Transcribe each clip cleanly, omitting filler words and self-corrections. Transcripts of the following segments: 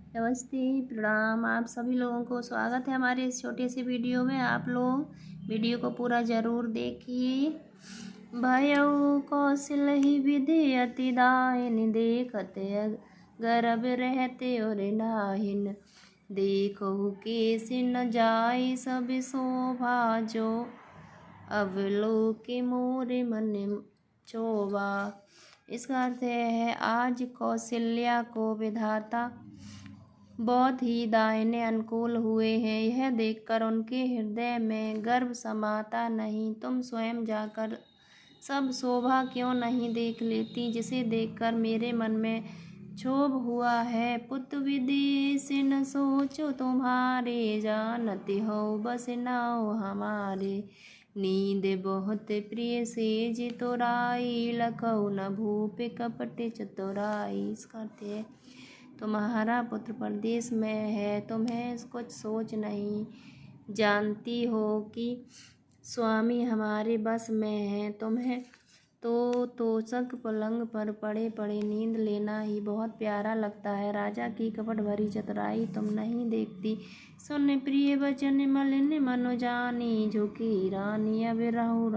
नमस्ते, प्रणाम। आप सभी लोगों को स्वागत है हमारे इस छोटे से वीडियो में। आप लोग वीडियो को पूरा ज़रूर देखिए। भयउ कौशल विधि अति दाहिन, देखते गर्भ रहते और नाहिन। देखो केसि न जाय सब शोभा, जो अवलोके मोरे मन चोभा। इसका अर्थ है आज कौशल्या को विधाता बहुत ही दाहिने अनुकूल हुए हैं। यह देखकर उनके हृदय में गर्व समाता नहीं। तुम स्वयं जाकर सब शोभा क्यों नहीं देख लेती, जिसे देखकर मेरे मन में क्षोभ हुआ है। पुत्र विदेश न सोचो तुम्हारे, जानते हो बस नाव हमारे। नींद बहुत प्रिय सेज तोराई, लखऊ न भूप कपट चतुराई। इसका अर्थ है तुम्हारा पुत्र परदेश में है, तुम्हें कुछ सोच नहीं। जानती हो कि स्वामी हमारे बस में है। तुम्हें तो तोषक पलंग पर पड़े पड़े नींद लेना ही बहुत प्यारा लगता है। राजा की कपट भरी चतुराई तुम नहीं देखती। सुन प्रिय वचन मलिन मनो जानी, झुकी रानी अब रहु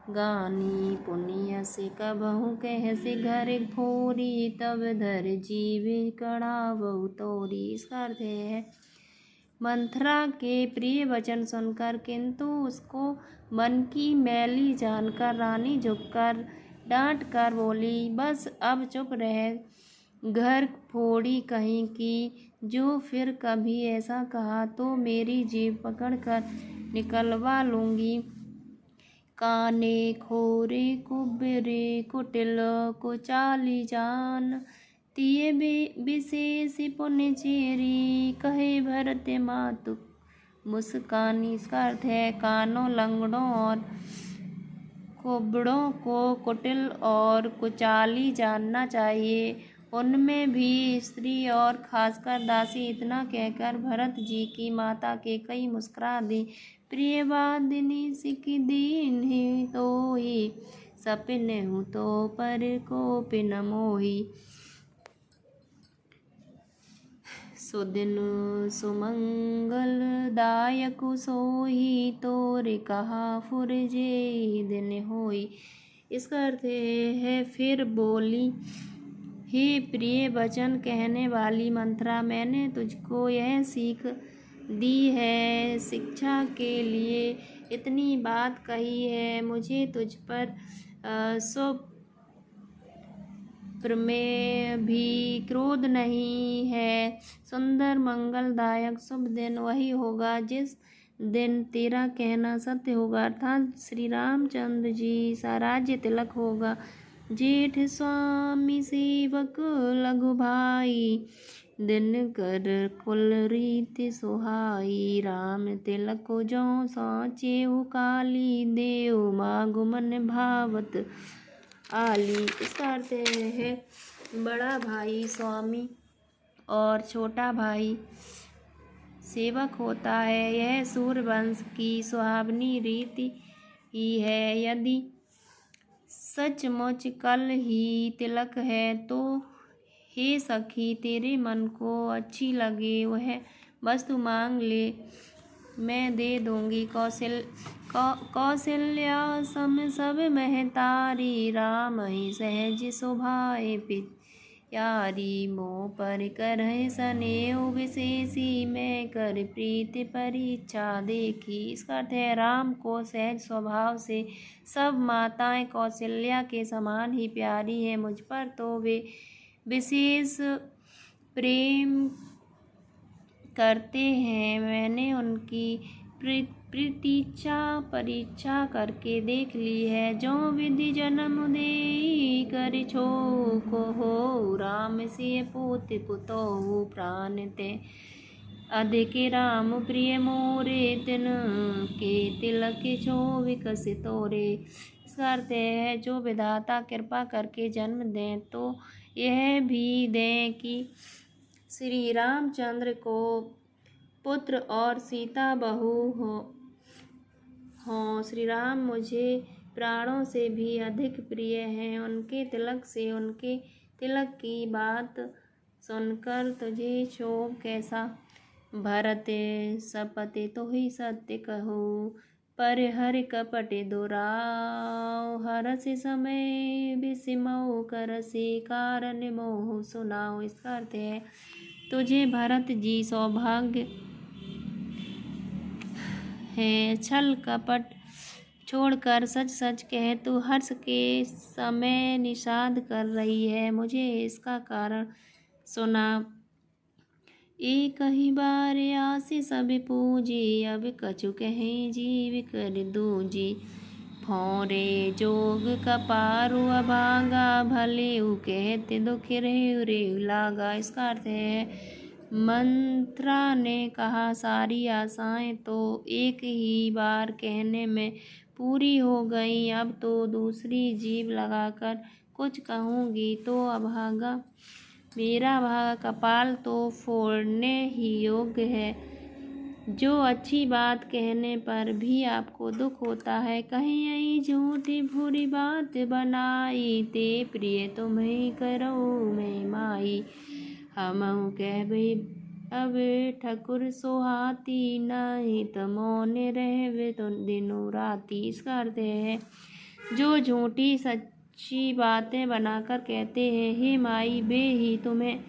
गानी। पुनिया से कबहू कहसे घर फोरी, तब धर जीव कड़ा बहु तोरी। इसका अर्थ है मंथरा के प्रिय वचन सुनकर किंतु उसको मन की मैली जानकर रानी झुककर डांट कर बोली, बस अब चुप रह, घर फोड़ी कहीं की। जो फिर कभी ऐसा कहा तो मेरी जीभ पकड़कर निकलवा लूँगी। काने खोरे कुबरे कुटिल कुचाली जान, तिये विशेष पुण्य चेरी, कहे भरत मातु मुस्कानी। इसका अर्थ है कानों, लंगड़ों और कुबड़ों को कुटिल और कुचाली जानना चाहिए, उनमें भी स्त्री और खासकर दासी। इतना कहकर भरत जी की माता के कई मुस्कुरा दी। प्रिय वादिनी सिख दीन ही तोही, सपिन हूँ तो पर को पिन मोही। सुदिन सुमंगल दायक सोही, तोरे कहा फुरजे दिन होई। इसका अर्थ है फिर बोली, हे प्रिय वचन कहने वाली मंथरा, मैंने तुझको यह सीख दी है, शिक्षा के लिए इतनी बात कही है। मुझे तुझ पर प्रमेय भी क्रोध नहीं है। सुंदर मंगलदायक शुभ दिन वही होगा जिस दिन तेरा कहना सत्य होगा, अर्थात श्री रामचंद्र जी सा राज्य तिलक होगा। जेठ स्वामी सेवक लघु भाई, दिन कर कुल रीति सुहाई। राम तिलक जो साचे काली, देव मागु मन भावत आली। इसका अर्थ है बड़ा भाई स्वामी और छोटा भाई सेवक होता है। यह सूर्यवंश की सुहावनी रीति ही है। यदि सचमुच कल ही तिलक है तो हे सखी, तेरे मन को अच्छी लगे वह वस्तु मांग ले, मैं दे दूंगी। कौशल्या सम सब महतारी, राम ही सहज सुभाए प्यारी। मोह पर करहि स्नेह विशेषी, मैं कर प्रीति परीक्षा देखी। इसका अर्थ है राम को सहज स्वभाव से सब माताएं कौशल्या के समान ही प्यारी है। मुझ पर तो वे विशेष प्रेम करते हैं। मैंने उनकी प्रतीक्षा परीक्षा करके देख ली है। जो विधि जन्म दे कर छो को हो, राम से पोत पुतोहु प्राण ते अधिक राम प्रिय मोरे, तिन के तिलक छो विकसित तोरे। इसका अर्थ है जो विधाता कृपा करके जन्म दें तो यह भी दें कि श्री रामचंद्र को पुत्र और सीता बहू हो। श्री राम मुझे प्राणों से भी अधिक प्रिय हैं। उनके तिलक से उनके तिलक की बात सुनकर तुझे क्षोभ कैसा। भरत सपते तो ही सत्य कहो, पर हर कपट दुराव। हरस समय विषमो करसे, कारण मोह सुनाओ। इसका अर्थ है तुझे भरत जी सौभाग्य है। छल कपट छोड़कर सच सच कह, तू हर्ष के समय निषाद कर रही है। मुझे इसका कारण सुना। एक ही बार आसी सब पूजी, अब कछु कहें जीव कर दूजी। भौरे जोग कपारु अभागा, भले उ कहते दुख रेहु रेहु लागा। इसका अर्थ है मंत्रा ने कहा, सारी आशाएं तो एक ही बार कहने में पूरी हो गई, अब तो दूसरी जीभ लगाकर कुछ कहूँगी तो अभागा। मेरा भागा कपाल तो फोड़ने ही योग्य है। जो अच्छी बात कहने पर भी आपको दुख होता है। कहीं यही झूठी बुरी बात बनाई, ते प्रिय तुम्हें करो मैं माई। हमहु कहबे अब ठकुर सोहाती, नहीं तो मौन रहवे तो दिनों राती। इसका अर्थ है जो झूठी सच्ची बातें बनाकर कहते हैं, हे माई वे ही तुम्हें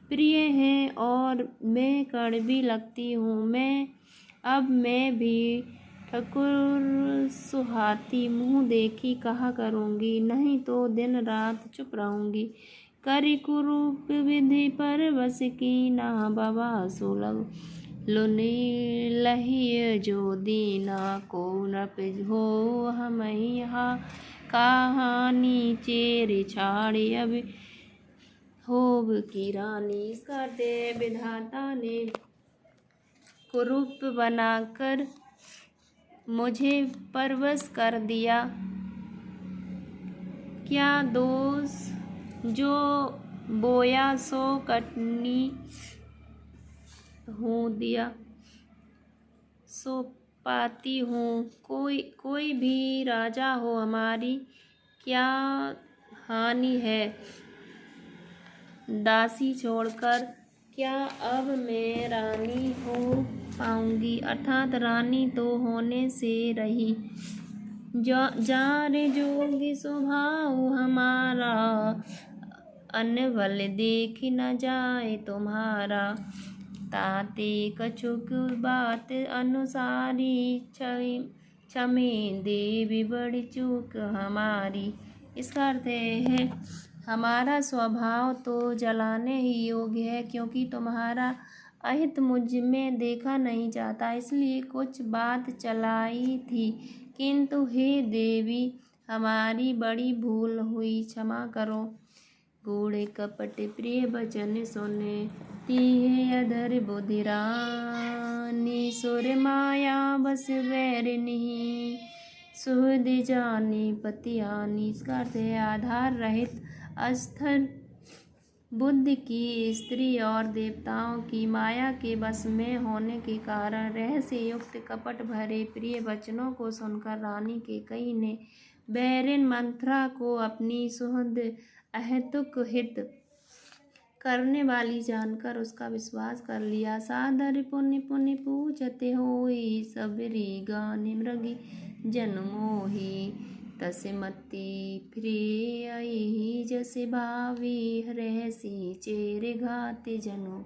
प्रिय हैं और मैं कड़वी लगती हूँ। मैं भी ठकुर सुहाती मुँह देखी कहा करूँगी, नहीं तो दिन रात चुप रहूँगी। करी कुरूप विधि पर बस की, ना बाबा सुलग लुनी लही जो दीना। को नृप हो हम यहाँ कहानी, चेर छाड़े अब होब की रानी। इसका अर्थ है विधाता ने कुरूप बनाकर मुझे परवश कर दिया। क्या दोष जो बोया सो कटनी हूँ दिया, सो पाती हूँ। कोई भी राजा हो हमारी क्या हानि है। दासी छोड़कर क्या अब मैं रानी हो पाऊंगी, अर्थात रानी तो होने से रही। जार जोगी स्वभाव हमारा, अन्न बल देख न जाए तुम्हारा। ताते कछुक बात अनुसारी, क्षमे देवी बड़ी चूक हमारी। इसका अर्थ है हमारा स्वभाव तो जलाने ही योग्य है, क्योंकि तुम्हारा अहित मुझ में देखा नहीं जाता, इसलिए कुछ बात चलाई थी। किंतु हे देवी हमारी बड़ी भूल हुई, क्षमा करो। गूढ़ कपट प्रिय वचन सुने, तीहे अधर बुद्धि रानी। सुर माया बस बैरिनी, सुहृद जानी पतियानी। इसका अर्थ है आधार रहित अस्थिर बुद्धि की स्त्री और देवताओं की माया के बस में होने के कारण रहस्य युक्त कपट भरे प्रिय वचनों को सुनकर रानी कैकेयी ने बैरिन मंथरा को अपनी सुहृद अहेतुक हित करने वाली जानकर उसका विश्वास कर लिया। सादर पुण्य पुण्य पूजते होई, सबरी गाने मृगी जन्मोही। तस्मति प्रिय आई जैसे भावी, रहसी चेरे घाते जनो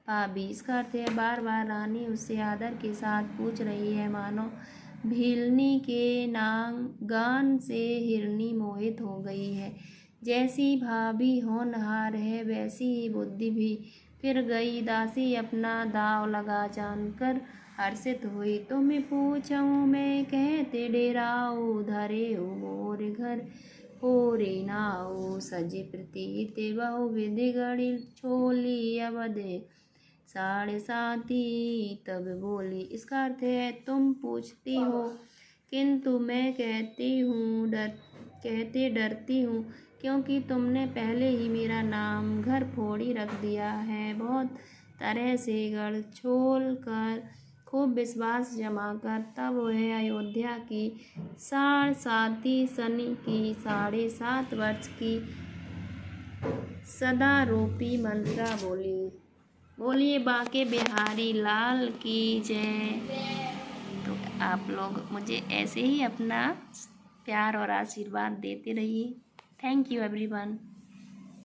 पाबी। इसका अर्थ है बार बार रानी उससे आदर के साथ पूछ रही है, मानो भीलनी के गान से हिरनी मोहित हो गई है। जैसी भाभी होनहार है वैसी ही बुद्धि भी फिर गई। दासी अपना दाव लगा जानकर हर्षित हुई। तुम्हें पूछूं मैं कहते डेराओ, धरे हो मोर घर होरे नाओ। सजे प्रतीत बहु विधि गढ़ी, छोली अवधे साढ़े साथी तब बोली। इसका अर्थ है तुम पूछती हो किंतु मैं कहते डरती हूँ, क्योंकि तुमने पहले ही मेरा नाम घर फोड़ी रख दिया है। बहुत तरह से गढ़ छोल कर खूब विश्वास जमा कर तब वह अयोध्या की साढ़साती सनी की 7.5 वर्ष की सदा रूपी मंत्रा बोली। बोलिए बांके बिहारी लाल की जय। तो आप लोग मुझे ऐसे ही अपना प्यार और आशीर्वाद देते रहिए। Thank you everyone.